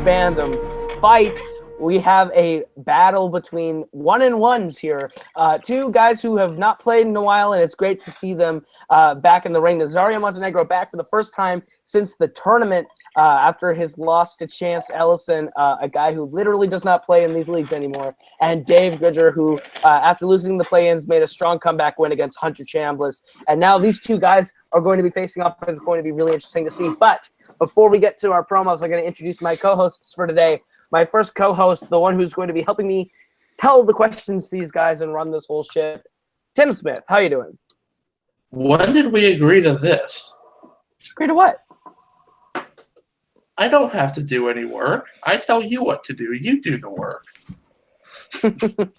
Fandom fight. We have a battle between 1-1s here. Two guys who have not played in a while, and it's great to see them back in the ring. Nazario Montenegro back for the first time since the tournament after his loss to Chance Ellison, a guy who literally does not play in these leagues anymore, and Dave Goodger, who after losing the play-ins made a strong comeback win against Hunter Chambliss. And now these two guys are going to be facing off, and it's going to be really interesting to see. But before we get to our promos, I'm going to introduce my co-hosts for today. My first co-host, the one who's going to be helping me tell the questions to these guys and run this whole shit, Tim Smith. How you doing? When did we agree to this? Agree to what? I don't have to do any work. I tell you what to do. You do the work. But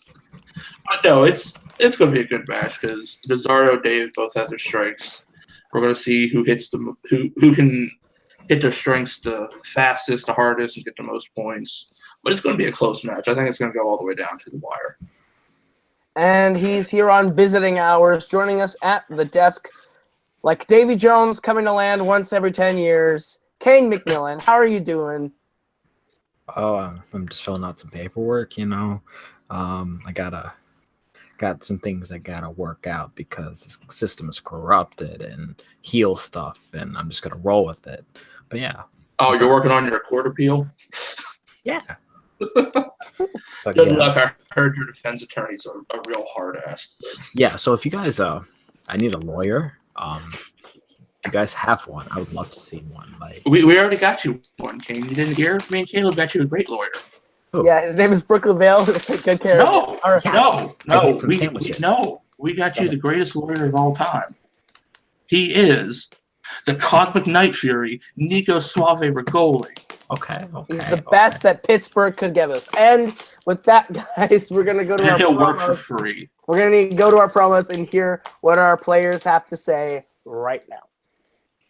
no, it's going to be a good match because Nazario and Dave both have their strengths. We're going to see who hits them, who can hit their strengths the fastest, the hardest, and get the most points. But it's going to be a close match. I think it's going to go all the way down to the wire. And he's here on visiting hours, joining us at the desk, like Davy Jones coming to land once every 10 years. Kane McMillan, how are you doing? Oh, I'm just filling out some paperwork, you know. I got some things I gotta work out because the system is corrupted and heal stuff, and I'm just gonna roll with it. But yeah. Oh, you're working on your court appeal? Yeah. Good luck. I heard your defense attorney's a real hard ass. Yeah. So if you guys, I need a lawyer. If you guys have one, I would love to see one. Like we already got you one, Kane. You didn't hear? Me and Caleb got you a great lawyer. Oh. Yeah, his name is Brooklyn Vale. Good care of you. No. We got you the greatest lawyer of all time. He is the Cosmic Night Fury, Nico Suave Regoli. Okay. He's the best that Pittsburgh could give us. And with that, guys, we're going to go to our he'll promos. work for free. We're going to go to our promos and hear what our players have to say right now.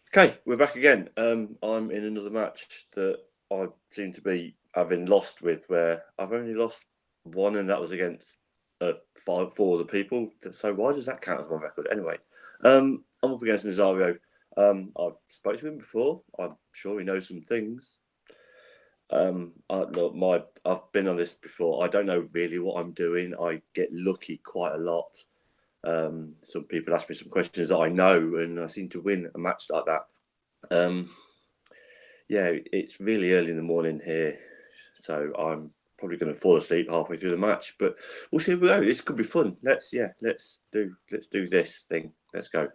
Okay, we're back again. I'm in another match that I seem to be having lost with, where I've only lost one, and that was against 4 other people. So why does that count as my record? Anyway, I'm up against Nazario. I've spoken to him before. I'm sure he knows some things. I've been on this before. I don't know really what I'm doing. I get lucky quite a lot. Some people ask me some questions that I know, and I seem to win a match like that. Yeah, it's really early in the morning here, so I'm probably going to fall asleep halfway through the match. But we'll see. We go. This could be fun. Let's do this thing. Let's go.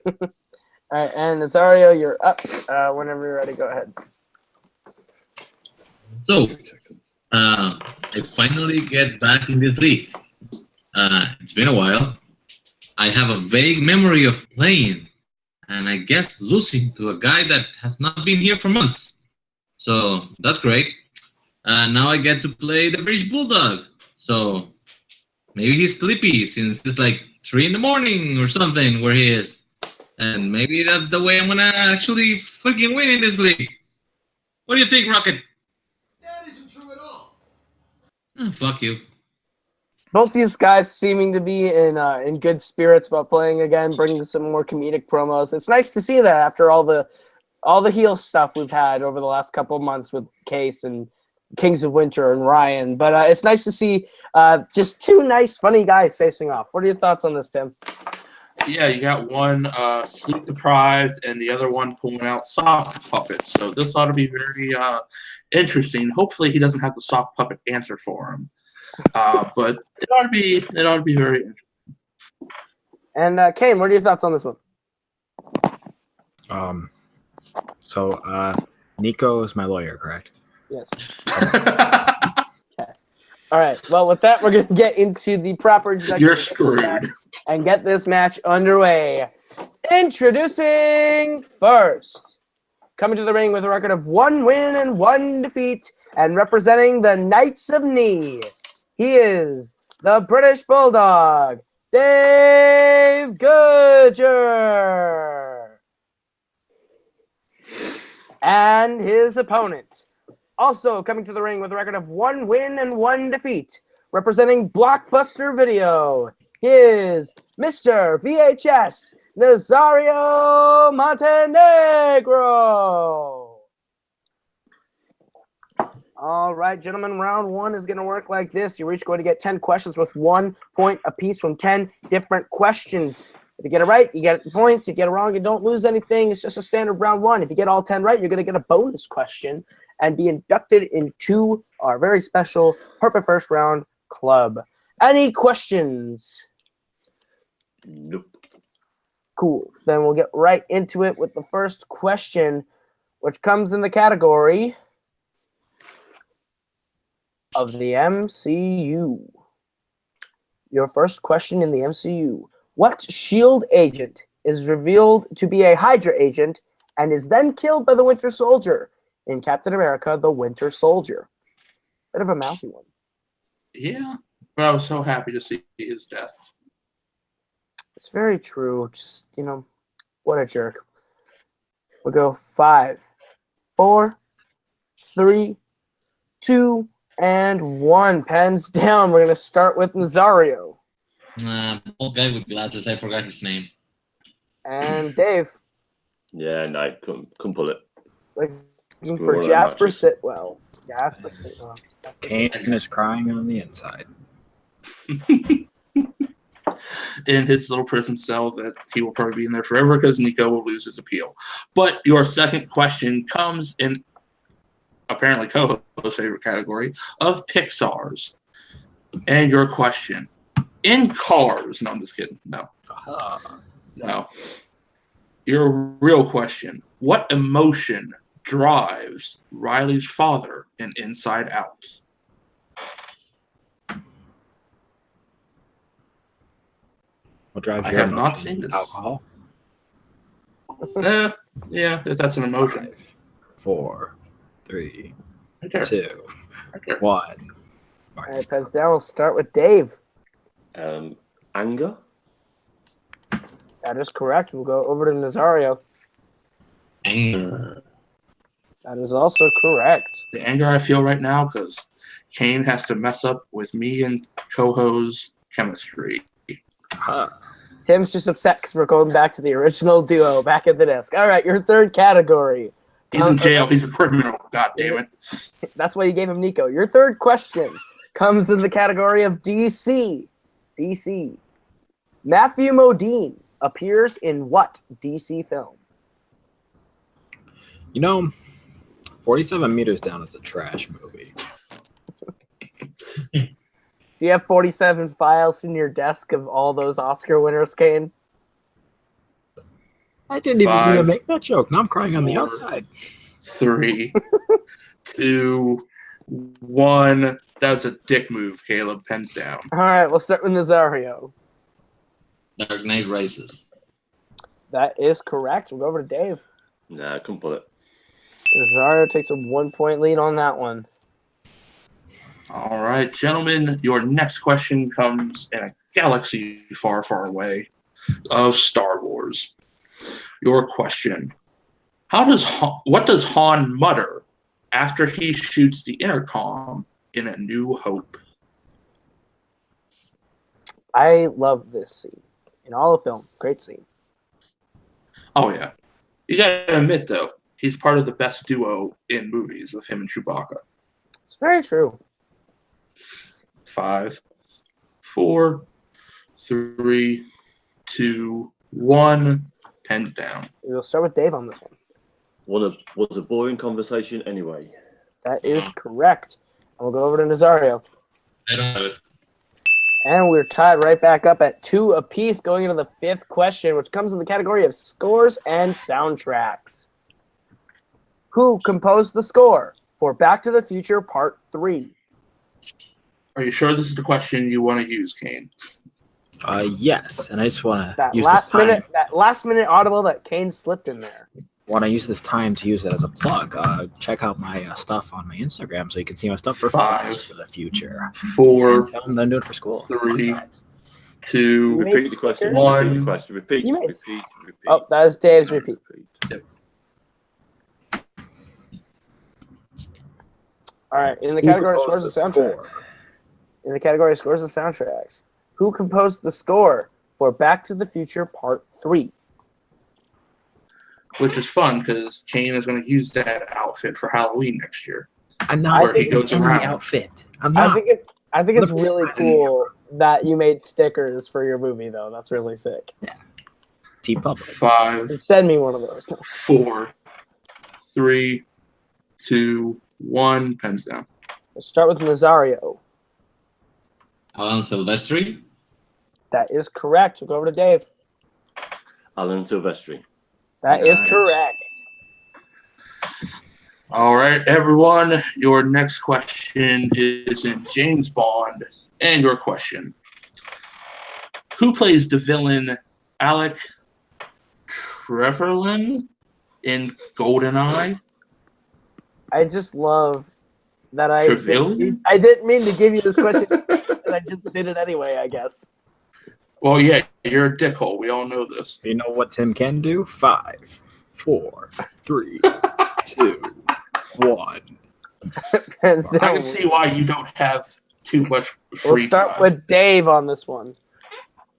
All right, and Nazario, you're up. Whenever you're ready, go ahead. So, I finally get back in this league. It's been a while. I have a vague memory of playing, and I guess losing to a guy that has not been here for months. So that's great. Now I get to play the British Bulldog. So maybe he's sleepy since it's like 3 in the morning or something where he is. And maybe that's the way I'm gonna actually freaking win in this league. What do you think, Rocket? That isn't true at all. Oh, fuck you. Both these guys seeming to be in good spirits about playing again, bringing some more comedic promos. It's nice to see that after all the heel stuff we've had over the last couple of months with Case and Kings of Winter and Ryan. But it's nice to see just two nice, funny guys facing off. What are your thoughts on this, Tim? Yeah, you got one sleep deprived and the other one pulling out sock puppets. So this ought to be very interesting. Hopefully he doesn't have the sock puppet answer for him. But it ought to be very interesting. And Kane, what are your thoughts on this one? So Nico is my lawyer, correct? Yes. Okay. All right. Well, with that, we're going to get into the proper introduction. You're screwed. And get this match underway. Introducing first, coming to the ring with a record of 1 win and 1 defeat, and representing the Knights of Knee, he is the British Bulldog, Dave Goodger. And his opponent, also coming to the ring with a record of 1 win and 1 defeat, representing Blockbuster Video, is Mr. VHS, Nazario Montenegro. All right, gentlemen, round one is going to work like this. You're each going to get 10 questions with 1 point apiece from 10 different questions. If you get it right, you get points. If you get it wrong, you don't lose anything. It's just a standard round one. If you get all 10 right, you're going to get a bonus question and be inducted into our very special Perfect First Round Club. Any questions? Nope. Cool. Then we'll get right into it with the first question, which comes in the category of the MCU. Your first question in the MCU. What SHIELD agent is revealed to be a Hydra agent and is then killed by the Winter Soldier in Captain America, the Winter Soldier? Bit of a mouthy one. Yeah, but I was so happy to see his death. It's very true. Just, what a jerk. We'll go 5, 4, 3, 2, and 1. Pens down. We're going to start with Nazario. Old guy with glasses. I forgot his name. And Dave. Yeah, no, couldn't pull it. Looking for Jasper Sitwell. Jasper Sitwell. Kane is crying on the inside. In his little prison cell that he will probably be in there forever because Nico will lose his appeal. But your second question comes in apparently co-host's favorite category of Pixar's. And your question, in Cars, no, I'm just kidding. No. No. Your real question, what emotion drives Riley's father in Inside Out? What drives I your have not emotion? seen this. Alcohol? Yeah, if that's an emotion. 5, 4, 3, Okay. 2, Okay. 1. All right, Pens down. We'll start with Dave. Anger? That is correct. We'll go over to Nazario. Anger. That is also correct. The anger I feel right now because Kane has to mess up with me and Coho's chemistry. Tim's just upset because we're going back to the original duo back at the desk. All right, your third category. He's in jail. He's a criminal. God damn it. That's why you gave him Nico. Your third question comes in the category of DC. DC. Matthew Modine appears in what DC film? 47 Meters Down is a trash movie. Do you have 47 files in your desk of all those Oscar winners, Kane? I didn't even 5, mean to make that joke. Now I'm crying on the 4, outside. 3, 2, 1. That was a dick move, Caleb. Pens down. All right, we'll start with Nazario. Dark Knight Rises. That is correct. We'll go over to Dave. Nah, couldn't pull it. Nazario takes a 1-point lead on that one. All right, gentlemen, your next question comes in a galaxy far, far away of Star Wars. Your question, what does Han mutter after he shoots the intercom in A New Hope? I love this scene. In all of film, great scene. Oh, yeah. You gotta admit, though, he's part of the best duo in movies with him and Chewbacca. It's very true. 5, 4, 3, 2, 1. Pens down. We'll start with Dave on this one. Was a boring conversation anyway. That is correct. And we'll go over to Nazario. I don't have it. And we're tied right back up at 2 apiece going into the fifth question, which comes in the category of scores and soundtracks. Who composed the score for Back to the Future Part 3? Are you sure this is the question you want to use, Kane? Yes, and I just want to That use last this time. minute, that last minute audible that Kane slipped in there. Want to use this time to use it as a plug. Check out my stuff on my Instagram so you can see my stuff for 5, Flash for the future. 4, Film, then do it for school. 3, 2, Repeat the question. One. Repeat the question. Repeat. You made- Repeat. Oh, that is Dave's repeat. All right, in the category of scores and soundtracks. In the category of scores and soundtracks, who composed the score for Back to the Future Part 3? which is fun because Kane is going to use that outfit for Halloween next year. I'm not Where he goes in around. the outfit. I'm I not. think it's Look, really cool that you made stickers for your movie, though. That's really sick. T-Public. 5, Just send me one of those. 4, 3, 2, 1. Pens down. Let's start with Nazario. Alan Silvestri. That is correct. We'll go over to Dave. Alan Silvestri. That is Nice. correct. All right, everyone. Your next question is in James Bond. And your question. Who plays the villain Alec Trevelyan in GoldenEye? I just love that I Trevelyan? didn't mean to give you this question, and I just did it anyway, I guess. Well, yeah, you're a dickhole. We all know this. You know what Tim can do? 5, 4, 3, 2, 1. Hands I down. can see why you don't have too much free We'll start time. with Dave on this one.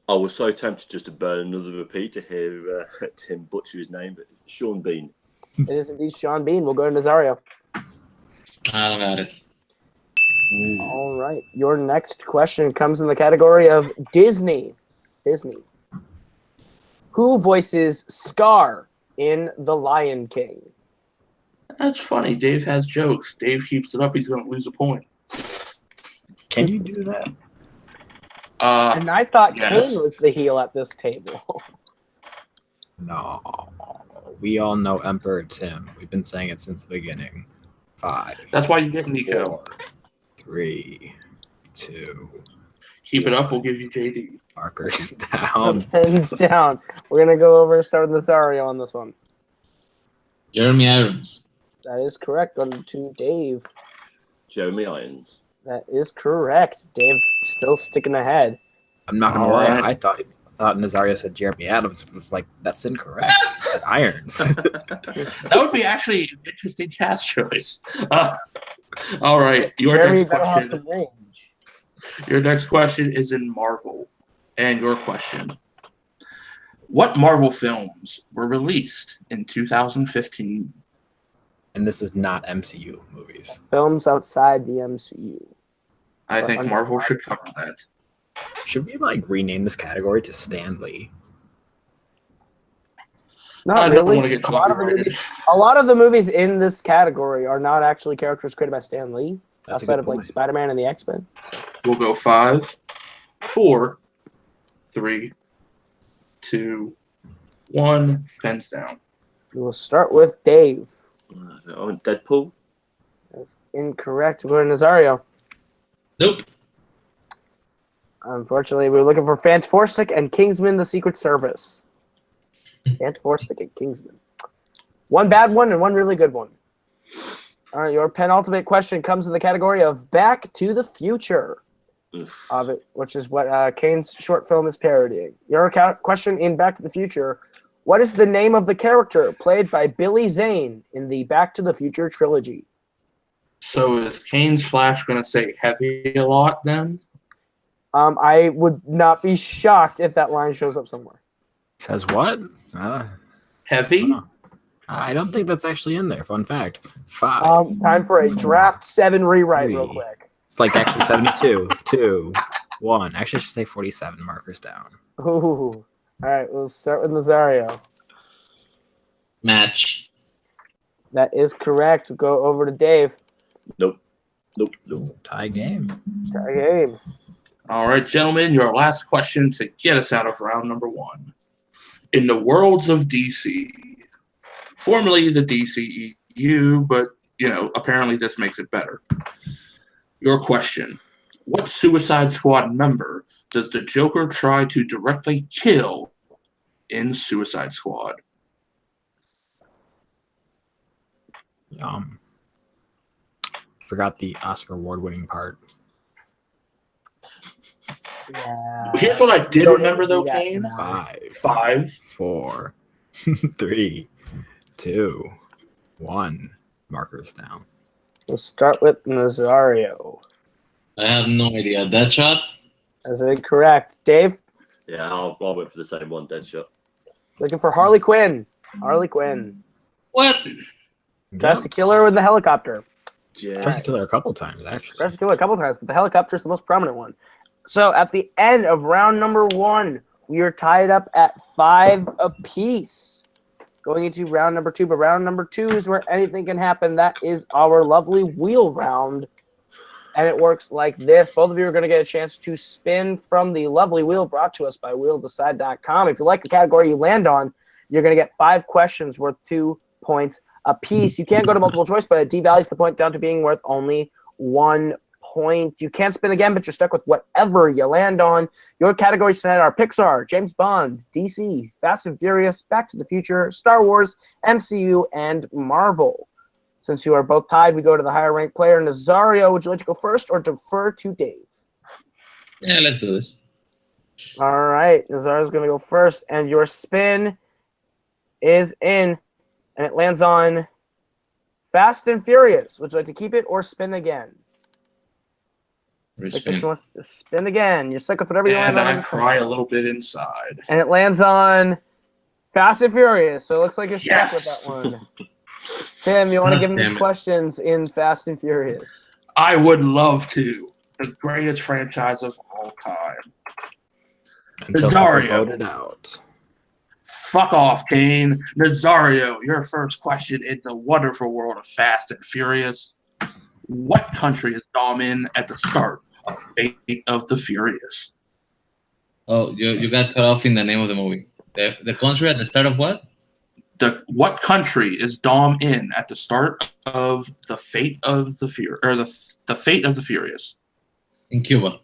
I was so tempted just to burn another repeat to hear Tim butcher his name, but Sean Bean. It is indeed Sean Bean. We'll go to Nazario. I don't got it. All right. Your next question comes in the category of Disney. Disney. Who voices Scar in The Lion King? That's funny. Dave has jokes. Dave keeps it up. He's going to lose a point. Can you do that? And I thought yes. Kane was the heel at this table. No. We all know Emperor Tim. We've been saying it since the beginning. 5. That's why you get Nico. 4, 3, 2. Keep it up. We'll give you JD. Markers down. Hands down. We're going to go over and start with Nazario on this one. Jeremy Irons. That is correct. Going to Dave. Jeremy Irons. That is correct. Dave still sticking ahead. I'm not gonna All lie. right. I thought Nazario said Jeremy Adams. I was like, that's incorrect. He said Irons. That would be actually an interesting cast choice. All right. Your Jeremy next better have question. some range. Your next question is in Marvel. And your question. What Marvel films were released in 2015? And this is not MCU movies. Films outside the MCU. I think Marvel should cover that. Should we like rename this category to Stan Lee? Not I don't really. want to get A lot of the copyrighted. movies- a lot of the movies in this category are not actually characters created by Stan Lee, That's a outside good of like point. Spider-Man and the X-Men. We'll go 5, 4, 3, 2, 1. Pens down. We will start with Dave. Oh, Deadpool. That's incorrect. We're going to Nazario. Nope. Unfortunately, we were looking for Fantastic and Kingsman: The Secret Service. Fantastic and Kingsman. One bad one and one really good one. All right, your penultimate question comes in the category of Back to the Future, Oof. of it, which is what Kane's short film is parodying. Your question in Back to the Future: what is the name of the character played by Billy Zane in the Back to the Future trilogy? So is Kane's Flash going to say heavy a lot then? I would not be shocked if that line shows up somewhere. Says what? Heavy? I don't think that's actually in there. Fun fact. 5. Time for a Draft 7 rewrite real 3. quick. It's like actually 72. 2, 1. Actually, I should say 47. Markers down. Ooh. All right, we'll start with Nazario. Match. That is correct. We'll go over to Dave. Nope. Tie game. Tie game. All right, gentlemen, your last question to get us out of round number 1. In the worlds of DC, formerly the DCEU, but, apparently this makes it better. Your question. What Suicide Squad member does the Joker try to directly kill in Suicide Squad? Forgot the Oscar award-winning part. Yeah. Here's what I did remember, though, Yeah. Kane. 5, 5. 4, 3, 2, 1. Markers down. We'll start with Nazario. I have no idea. Deadshot? That's incorrect. Dave, Yeah, I'll wait for the same one. Deadshot. looking for Harley Quinn. Harley Quinn. What? Tries to kill her with the helicopter. Yeah. Tries to kill her a couple times, actually. Tries to kill it a couple times, but the helicopter is the most prominent one. So at the end of round number 1, we are tied up at 5 apiece. Going into round number 2, but round number 2 is where anything can happen. That is our lovely wheel round. And it works like this. Both of you are going to get a chance to spin from the lovely wheel brought to us by wheeldecide.com. If you like the category you land on, you're going to get 5 questions worth 2 points apiece. You can't go to multiple choice, but it devalues the point down to being worth only 1 point. You can't spin again, but you're stuck with whatever you land on. Your categories tonight are Pixar, James Bond, DC, Fast and Furious, Back to the Future, Star Wars, MCU, and Marvel. Since you are both tied, we go to the higher ranked player. Nazario, would you like to go first or defer to Dave? Yeah, let's do this. All right, Nazario's going to go first, and your spin is in, and it lands on Fast and Furious. Would you like to keep it or spin again? Looks like he wants to spin again. You're stuck with whatever you land And on. I cry a little bit inside. And it lands on Fast and Furious, so it looks like you're stuck with that one. Tim, you want to give him these questions in Fast and Furious? I would love to. The greatest franchise of all time. Until Nazario. voted out. Fuck off, Dane. Nazario, your first question in the wonderful world of Fast and Furious. What country is Dom in at the start of Fate of the Furious? Oh, you got cut off in the name of the movie. The country at the start of what? What country is Dom in at the start of the Fate of the the Fate of the Furious? In Cuba.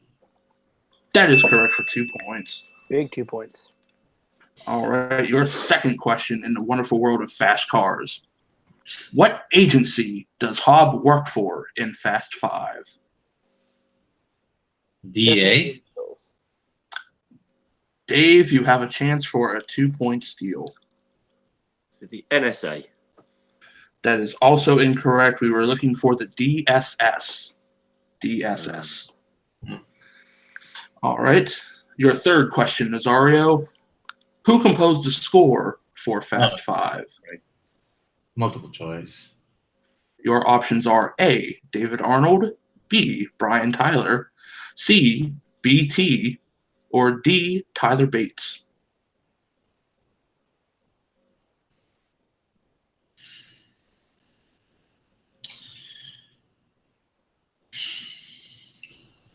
That is correct for 2 points. Big 2 points. All right, your second question in the wonderful world of fast cars. What agency does Hobb work for in Fast 5? DA? Dave, you have a chance for a 2-point steal. So the NSA. That is also incorrect. We were looking for the DSS. DSS. All right. Your third question, Nazario. Who composed the score for Fast 5? Right. Multiple choice. Your options are A, David Arnold, B, Brian Tyler, C, BT, or D, Tyler Bates.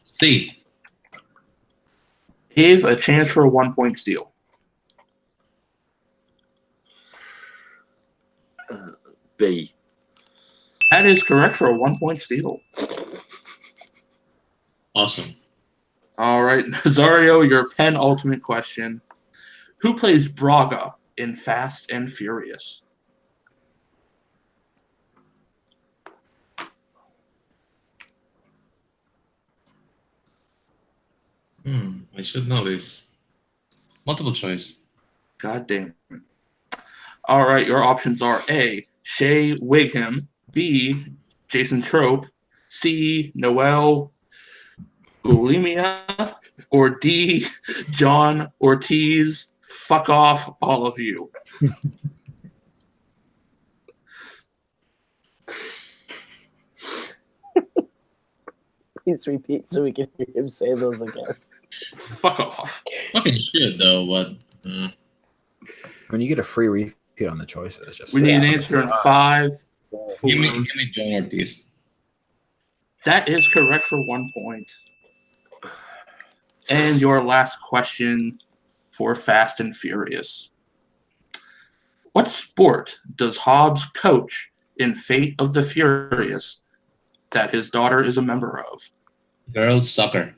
C. Dave, a chance for a 1-point steal. B. That is correct for a 1-point steal. Awesome. All right, Nazario, your penultimate question. Who plays Braga in Fast and Furious? I should know this. Multiple choice. God damn it. All right, your options are A, Shea Wigham, B, Jason Trope, C, Noel Bulimia, or D, John Ortiz. Fuck off, all of you. Please repeat so we can hear him say those again. Fuck off. Fucking shit, though, but... When you get a free repeat on the choices, just We need an answer in 5. Give me John Ortiz. That is correct for 1 point. And your last question for Fast and Furious. What sport does Hobbs coach in Fate of the Furious that his daughter is a member of? Girls soccer.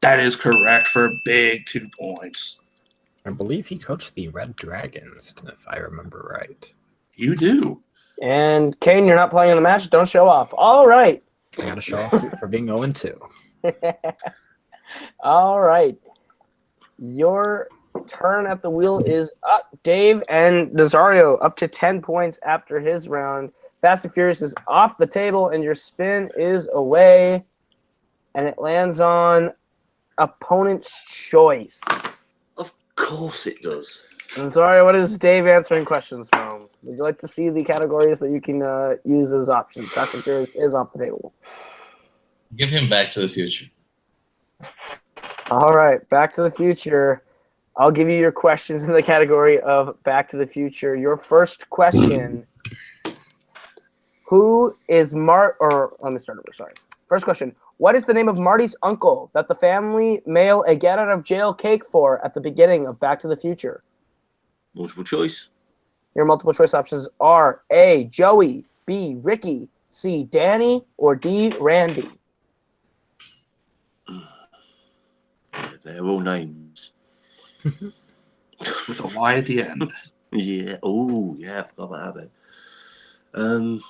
That is correct for a big 2 points. I believe he coached the Red Dragons, if I remember right. You do. And Kane, you're not playing in the match. Don't show off. All right. I got to show off for being 0-2. All right. Your turn at the wheel is up. Dave and Nazario up to 10 points after his round. Fast and Furious is off the table, and your spin is away. And it lands on opponent's choice. Of course it does. Sorry, what is Dave answering questions from? Would you like to see the categories that you can use as options? Fast and Furious is off the table. Give him Back to the Future. All right, Back to the Future. I'll give you your questions in the category of Back to the Future. Your first question: Who is Or let me start over. Sorry. First question: What is the name of Marty's uncle that the family mail a get out of jail cake for at the beginning of Back to the Future? Multiple choice. Your multiple choice options are A. Joey, B. Ricky, C. Danny, or D. Randy. Yeah, they're all names. With a Y at the end. Yeah. Oh, yeah. I forgot about that bit.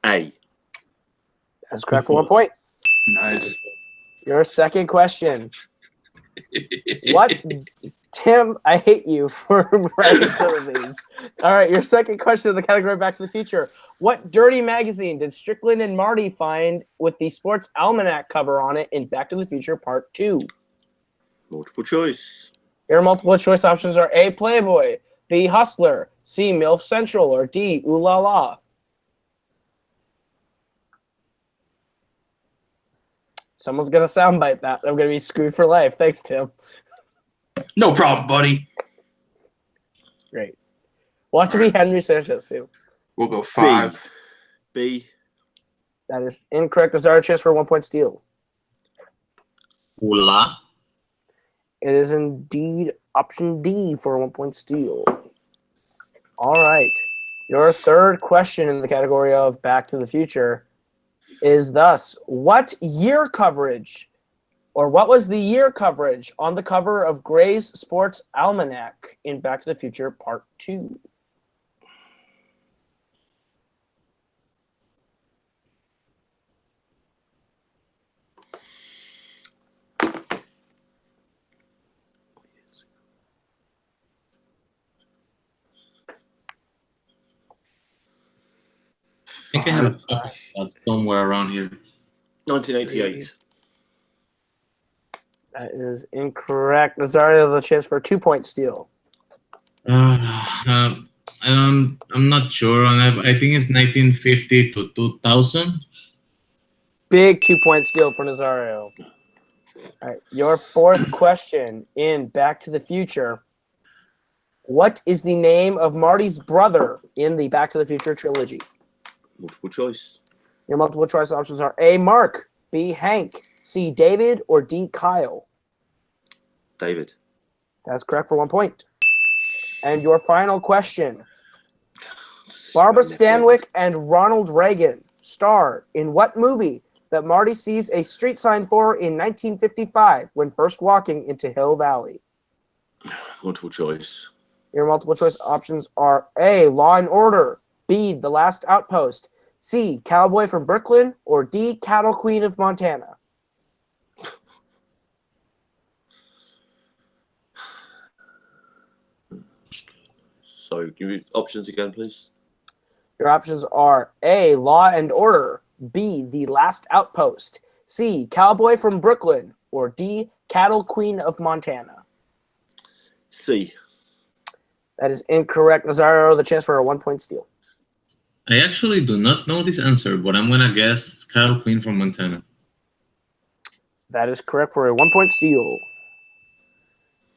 A. That's correct for 1 point. Nice. Your second question. What? Tim, I hate you for writing some of these. All right, your second question in the category Back to the Future. What dirty magazine did Strickland and Marty find with the sports almanac cover on it in Back to the Future Part 2? Multiple choice. Your multiple choice options are A. Playboy, B. Hustler, C. MILF Central, or D. Ooh La La. Someone's going to soundbite that. I'm going to be screwed for life. Thanks, Tim. No problem, buddy. Great. Watch it be Henry Sanchez, too. We'll go 5. B. That is incorrect. There's our chance for 1 point steal. Ula. It is indeed option D for a 1 point steal. All right. Your third question in the category of Back to the Future is thus: what year coverage, or what was the year coverage on the cover of Gray's Sports Almanac in Back to the Future Part 2? I think I have a copy somewhere around here. 1988. That is incorrect. Nazario, the chance for a 2 point steal. I'm not sure on that. I think it's 1950 to 2000. Big 2 point steal for Nazario. All right. Your fourth question in Back to the Future. What is the name of Marty's brother in the Back to the Future trilogy? Multiple choice. Your multiple choice options are A. Mark, B. Hank, C. David, or D. Kyle. David. That's correct for 1 point. And your final question. Barbara Stanwyck and Ronald Reagan star in what movie that Marty sees a street sign for in 1955 when first walking into Hill Valley? Multiple choice. Your multiple choice options are A. Law and Order, B. The Last Outpost, C. Cowboy from Brooklyn, or D. Cattle Queen of Montana. So give me options again, please. Your options are A. Law and Order, B. The Last Outpost, C. Cowboy from Brooklyn, or D. Cattle Queen of Montana. C. That is incorrect. Nazario, the chance for a 1 point steal. I actually do not know this answer, but I'm gonna guess Cattle Queen from Montana. That is correct for a 1 point steal.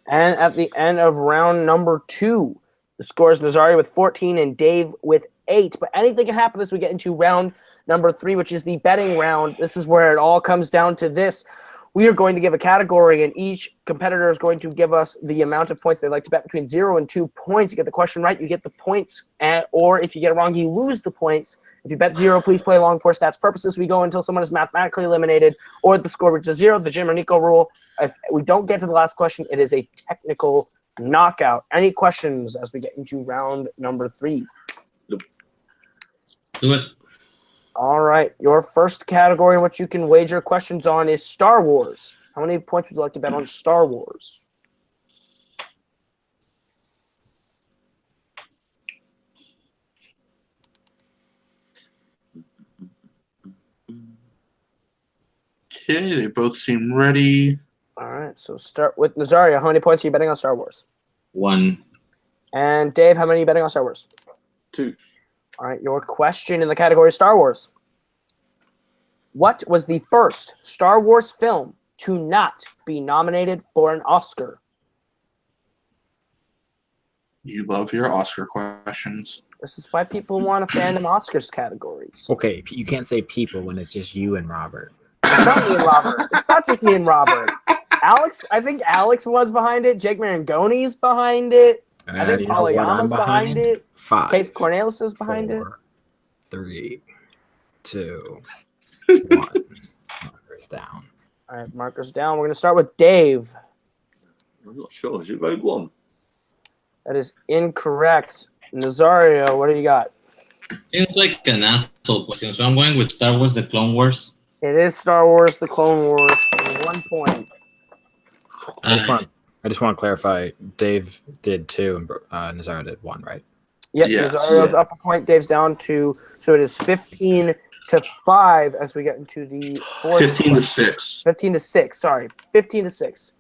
And at the end of round number 2, the score is Nazario with 14 and Dave with 8. But anything can happen as we get into round number 3, which is the betting round. This is where it all comes down to this. We are going to give a category, and each competitor is going to give us the amount of points they'd like to bet between 0 and 2 points. You get the question right, you get the points. Or if you get it wrong, you lose the points. If you bet 0, please play along for stats purposes. We go until someone is mathematically eliminated or the score reaches 0, the Jim or Nico rule. If we don't get to the last question, it is a technical knockout. Any questions as we get into round number 3? Do it. All right. Your first category in which you can wager questions on is Star Wars. How many points would you like to bet on Star Wars? Okay, they both seem ready. All right, so start with Nazario. How many points are you betting on Star Wars? 1. And Dave, how many are you betting on Star Wars? 2. All right, your question in the category Star Wars. What was the first Star Wars film to not be nominated for an Oscar? You love your Oscar questions. This is why people want a Fandom Oscars categories. Okay, you can't say people when it's just you and Robert. It's not me and Robert. It's not just me and Robert. Alex, I think Alex was behind it. Jake Marangoni's behind it. I think You know what I'm Polyama's behind it. 5, Case Cornelis is behind 4, 3, 2, 1. Marker's down. All right, markers down. We're going to start with Dave. I'm not sure. Is it Rogue One? That is incorrect. Nazario, what do you got? Seems like an asshole question, so I'm going with Star Wars: The Clone Wars. It is Star Wars: The Clone Wars for 1 point. I just want to clarify. Dave did 2 and Nazario did 1, right? Yep, Yes. Nazario's up a point. Dave's down 2. So it is 15-5 as we get into the fourth. 15 to 6. 15-6. Sorry, 15-6.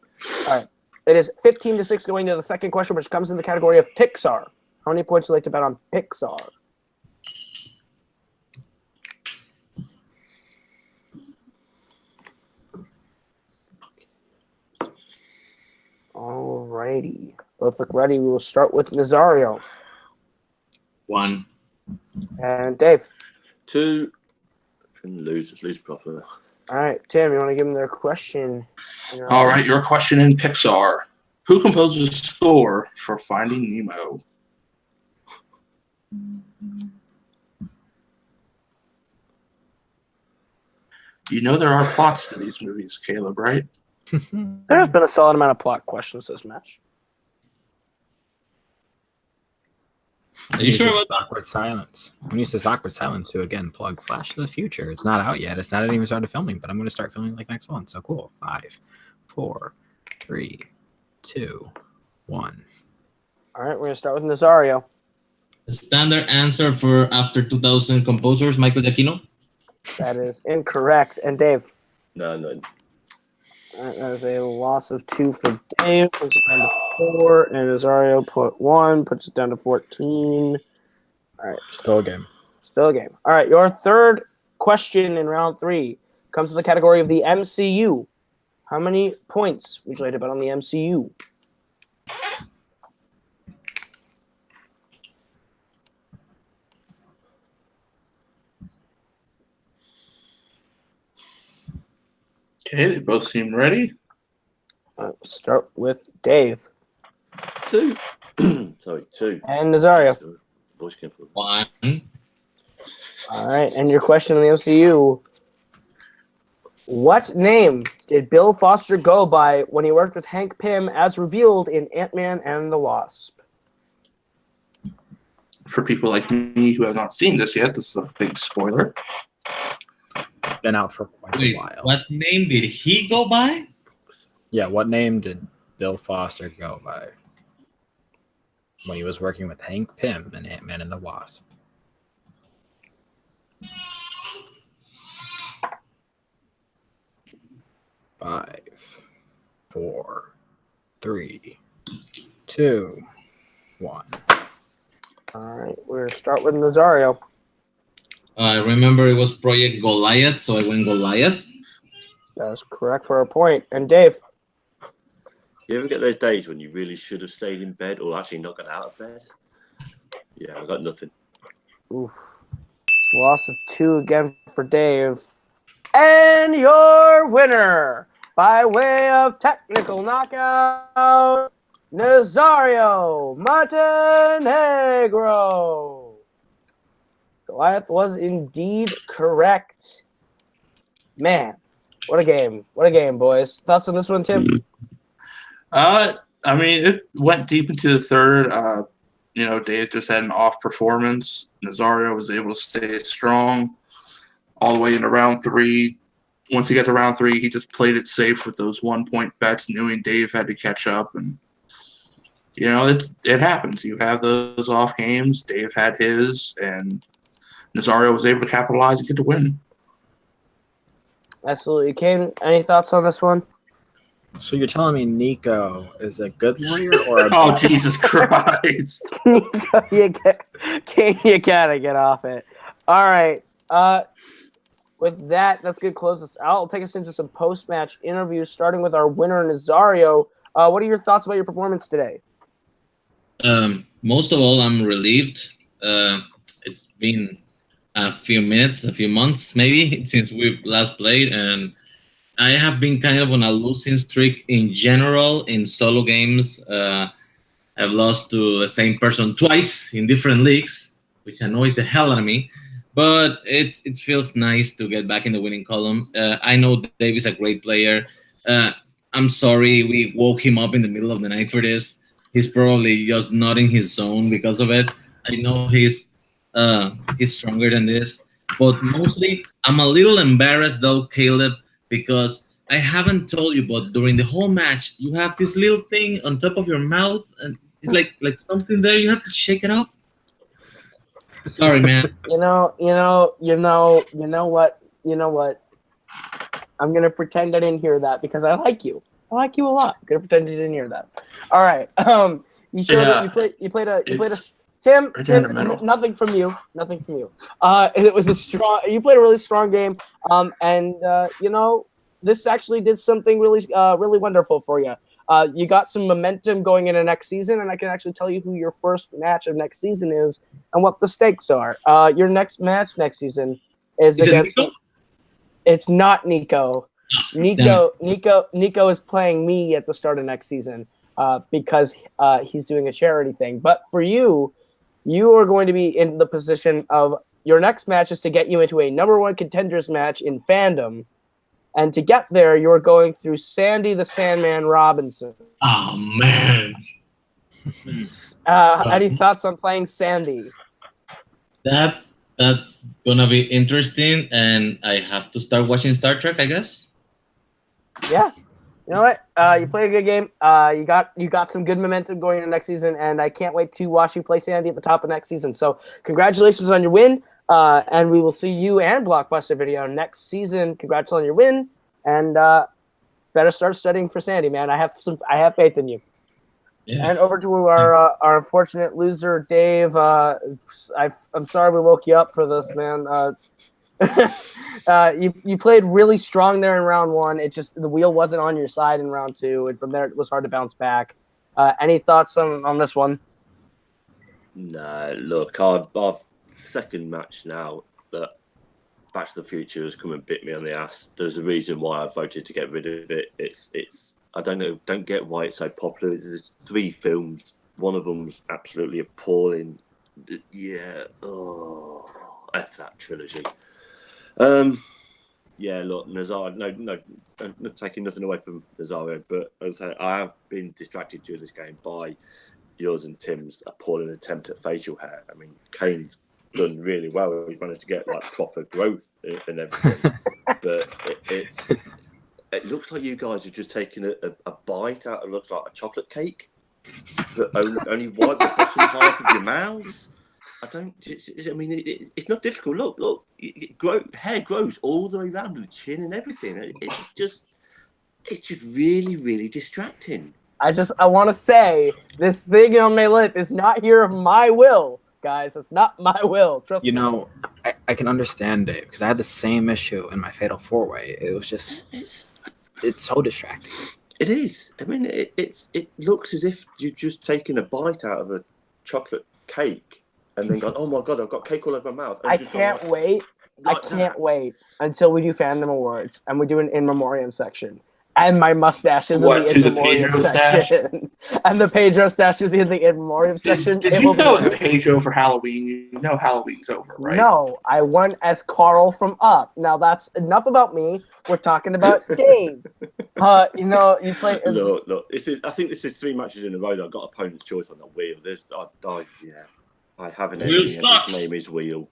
All right. It is 15-6 going to the second question, which comes in the category of Pixar. How many points would you like to bet on Pixar? Alrighty. Both look ready. We will start with Nazario. 1. And Dave. 2. Lose properly. All right, Tim, you want to give them their question? All right, your question in Pixar. Who composed the score for Finding Nemo? You know there are plots to these movies, Caleb, right? There's been a solid amount of plot questions this match. Are you sure about that? Awkward silence. When you use this awkward silence to again plug Flash to the Future. It's not out yet. It's not even started filming, but I'm going to start filming like next month. So cool. 5, 4, 3, 2, 1. All right, we're going to start with Nazario. The standard answer for after 2000 composers, Michael Giacchino. That is incorrect. And Dave. No. All right, that is a loss of 2 for Dave. Puts it down to 4. And Nazario put 1. Puts it down to 14. All right. Still a game. Still a game. All right, your third question in round 3 comes to the category of the MCU. How many points would you like to bet on the MCU? Okay, they both seem ready. Start with Dave. 2. Sorry, 2. And Nazario. Voice came from 1. All right, and your question in the MCU. What name did Bill Foster go by when he worked with Hank Pym as revealed in Ant-Man and the Wasp? For people like me who have not seen this yet, this is a big spoiler. Been out for quite Wait, a while. what name did he go by? Yeah, what name did Bill Foster go by when he was working with Hank Pym and Ant-Man and the Wasp? Five, 4, 3, 2, 1. All right, we're going to start with Nazario. I remember it was Project Goliath, so I went Goliath. That is correct for a point. And Dave. You ever get those days when you really should have stayed in bed or actually not got out of bed? Yeah, I got nothing. Oof. It's a loss of 2 again for Dave. And your winner, by way of technical knockout, Nazario Montenegro. Goliath was indeed correct. Man, what a game. What a game, boys. Thoughts on this one, Tim? I mean, it went deep into the third. Dave just had an off performance. Nazario was able to stay strong all the way into round 3. Once he got to round 3, he just played it safe with those 1-point bets, knowing Dave had to catch up. And, it happens. You have those off games. Dave had his, and Nazario was able to capitalize and get the win. Absolutely. Kane, any thoughts on this one? So you're telling me Nico is a good warrior or a Oh, bad? Jesus Christ. Kane, you gotta get off it. All right. With that, that's good. Close this out. I'll take us into some post-match interviews, starting with our winner, Nazario. What are your thoughts about your performance today? Most of all, I'm relieved. It's been a few minutes, a few months maybe since we've last played, and I have been kind of on a losing streak in general in solo games. I've lost to the same person twice in different leagues, which annoys the hell out of me. But it feels nice to get back in the winning column. I know Dave is a great player. I'm sorry we woke him up in the middle of the night for this. He's probably just not in his zone because of it. I know he's stronger than this, but mostly I'm a little embarrassed though, Caleb, because I haven't told you, but during the whole match, you have this little thing on top of your mouth, and it's like something there. You have to shake it off. Sorry, man. You know what? I'm gonna pretend I didn't hear that because I like you. I like you a lot. I'm gonna pretend you didn't hear that. All right. You showed Yeah. it. You played a Tim. Right there in the Tim. middle. Nothing from you. Nothing from you. It was a strong. You played a really strong game. And this actually did something really wonderful for you. You got some momentum going into next season, and I can actually tell you who your first match of next season is and what the stakes are. Your next match next season is Is it against. Nico? It's not Nico. Damn Nico is playing me at the start of next season because he's doing a charity thing. But for you, you are going to be in the position of your next match is to get you into a #1 contenders match in Fandom. And to get there, you're going through Sandy the Sandman Robinson. Oh man. Any thoughts on playing Sandy? That's gonna be interesting, and I have to start watching Star Trek, I guess. Yeah. You know what? You played a good game. You got some good momentum going into next season, and I can't wait to watch you play Sandy at the top of next season. So congratulations on your win, and we will see you and Blockbuster Video next season. Congrats on your win, and better start studying for Sandy, man. I have faith in you. Yeah. And over to our unfortunate loser, Dave. I'm sorry we woke you up for this, man. You played really strong there in round 1. It just the wheel wasn't on your side in round 2, and from there it was hard to bounce back. Any thoughts on this one? Nah, look, our second match now that Back to the Future has come and bit me on the ass. There's a reason why I voted to get rid of it. It's I don't get why it's so popular. There's 3 films. One of them's absolutely appalling. Yeah, that's that trilogy. Yeah, look, Nazario. No, I'm not taking nothing away from Nazario, but as I say, I have been distracted during this game by yours and Tim's appalling attempt at facial hair. I mean, Kane's done really well. He's managed to get like proper growth and everything, but it looks like you guys have just taken a bite out of looks like a chocolate cake, but only wipe the bottom half of your mouths. It's not difficult. Look, hair grows all the way around the chin and everything. It's just really, really distracting. I want to say this thing on my lip is not here of my will, guys. It's not my will. Trust me. I can understand Dave because I had the same issue in my Fatal 4-Way. It was just it's so distracting. It is. I mean, it looks as if you've just taken a bite out of a chocolate cake and then gone, oh my god, I've got cake all over my mouth. I can't wait. I can't wait until we do Fandom Awards and we do an in memoriam section. And my mustache is in the in memoriam section. And the Pedro stash is in the in memoriam section. Did you know it's Pedro for Halloween? You know Halloween's over, right? No, I went as Carl from Up. Now that's enough about me. We're talking about Dave. You play. Look. I think this is 3 matches in a row that I've got opponent's choice on the wheel. I haven't any. His name is Wheel.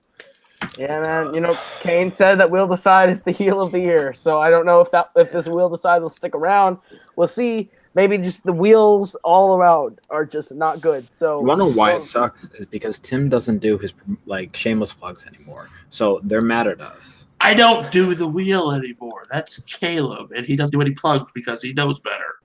Yeah, man. Kane said that Wheel Decide is the heel of the year. So I don't know if this Wheel Decide will stick around. We'll see. Maybe just the wheels all around are just not good. So you want to know why it sucks is because Tim doesn't do his shameless plugs anymore. So they're mad at us. I don't do the wheel anymore. That's Caleb, and he doesn't do any plugs because he knows better.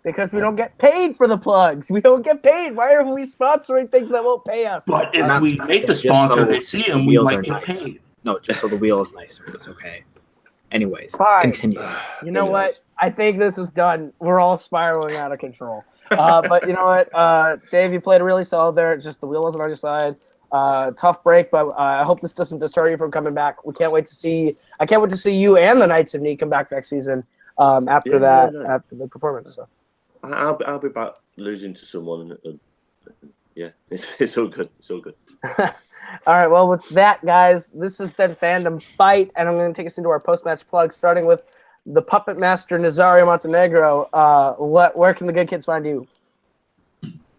Because we don't get paid for the plugs. We don't get paid. Why are we sponsoring things that won't pay us? But if Not we make the just sponsor, so they see the him, we wheels might are get nice. paid. No, just so the wheel is nicer. It's okay. Anyways, Fine. continue. You know what? I think this is done. We're all spiraling out of control. But you know what? Dave, you played really solid there. Just the wheel wasn't on your side. Tough break, but I hope this doesn't deter you from coming back. I can't wait to see you and the Knights of Knee come back next season. After the performance. So. I'll be back losing to someone. Yeah, it's all good. It's all good. All right. Well, with that, guys, this has been Fandom Fight, and I'm going to take us into our post-match plug, starting with the Puppet Master Nazario Montenegro. Where can the good kids find you?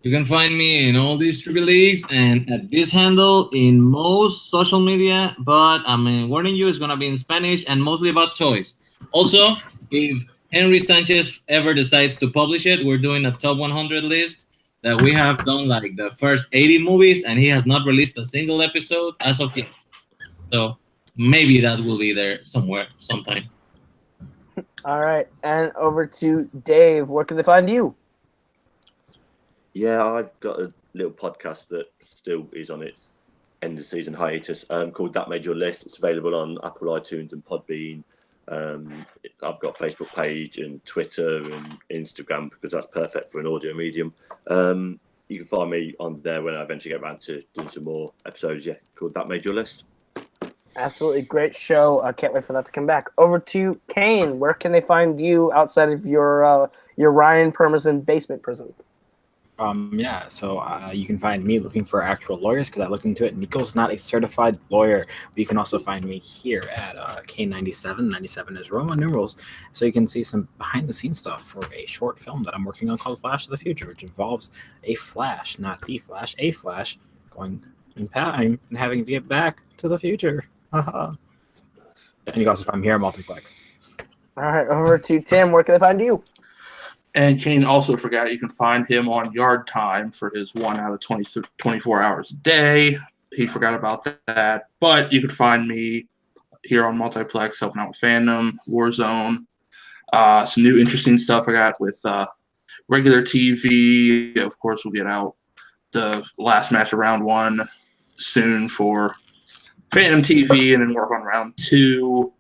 You can find me in all these trivia leagues and at this handle in most social media, but I'm warning you, it's going to be in Spanish and mostly about toys. Also, if Henry Sanchez ever decides to publish it, we're doing a top 100 list that we have done like the first 80 movies, and he has not released a single episode as of yet. So maybe that will be there somewhere, sometime. All right. And over to Dave. Where can they find you? Yeah, I've got a little podcast that still is on its end of season hiatus called That Made Your List. It's available on Apple iTunes and Podbean. I've got a Facebook page and Twitter and Instagram because that's perfect for an audio medium. You can find me on there when I eventually get around to doing some more episodes. Yeah, called That Made Your List. Absolutely great show. I can't wait for that to come back. Over to Kane. Where can they find you outside of your Ryan Permerson basement prison? So you can find me looking for actual lawyers because I looked into it. Nico's not a certified lawyer, but you can also find me here at K97. 97 is Roman numerals, so you can see some behind-the-scenes stuff for a short film that I'm working on called Flash of the Future, which involves a Flash, not the Flash, a Flash, going in time and having to get back to the future. And you can also find me here at Multiplex. All right, over to Tim. Where can they find you? And Kane also forgot you can find him on Yard Time for his 1 out of 24 hours a day. He forgot about that. But you can find me here on Multiplex helping out with Fandom, Warzone. Some new interesting stuff I got with regular TV. Of course, we'll get out the last match of round 1 soon for Fandom TV and then work on round 2.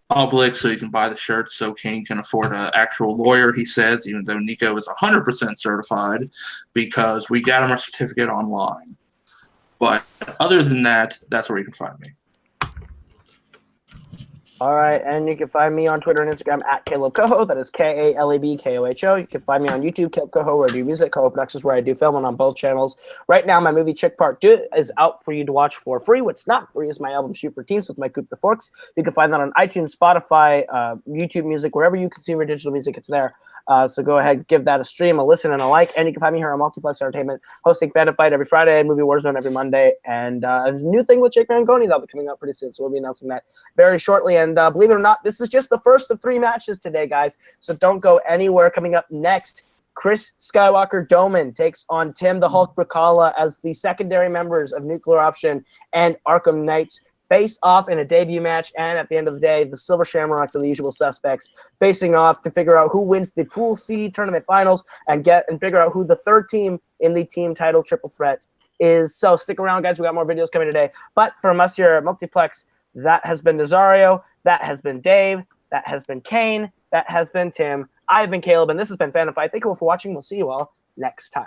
Public, so you can buy the shirts so Kane can afford an actual lawyer, he says, even though Nico is 100% certified because we got him a certificate online. But other than that, that's where you can find me. All right, and you can find me on Twitter and Instagram at Caleb Coho. That is KALEBKOHO. You can find me on YouTube, Caleb Coho, where I do music, Coho Productions, where I do filming on both channels. Right now, my movie Chick Part 2 is out for you to watch for free. What's not free is my album Shoot for Teams with my group The Forks. You can find that on iTunes, Spotify, YouTube Music, wherever you consume your digital music, it's there. So go ahead, give that a stream, a listen, and a like. And you can find me here on Multiplex Entertainment, hosting Fandom Fight every Friday and Movie Warzone every Monday. And a new thing with Jake Mangoni that'll be coming out pretty soon. So we'll be announcing that very shortly. And believe it or not, this is just the first of 3 matches today, guys. So don't go anywhere. Coming up next, Chris Skywalker Doman takes on Tim the Hulk Bracala as the secondary members of Nuclear Option and Arkham Knights face off in a debut match, and at the end of the day, the Silver Shamrocks and the usual suspects facing off to figure out who wins the Pool C tournament finals and figure out who the third team in the team title triple threat is. So stick around, guys. We got more videos coming today. But from us here at Multiplex, that has been Nazario, that has been Dave, that has been Kane, that has been Tim. I have been Caleb, and this has been Fandom Fight. Thank you all for watching. We'll see you all next time.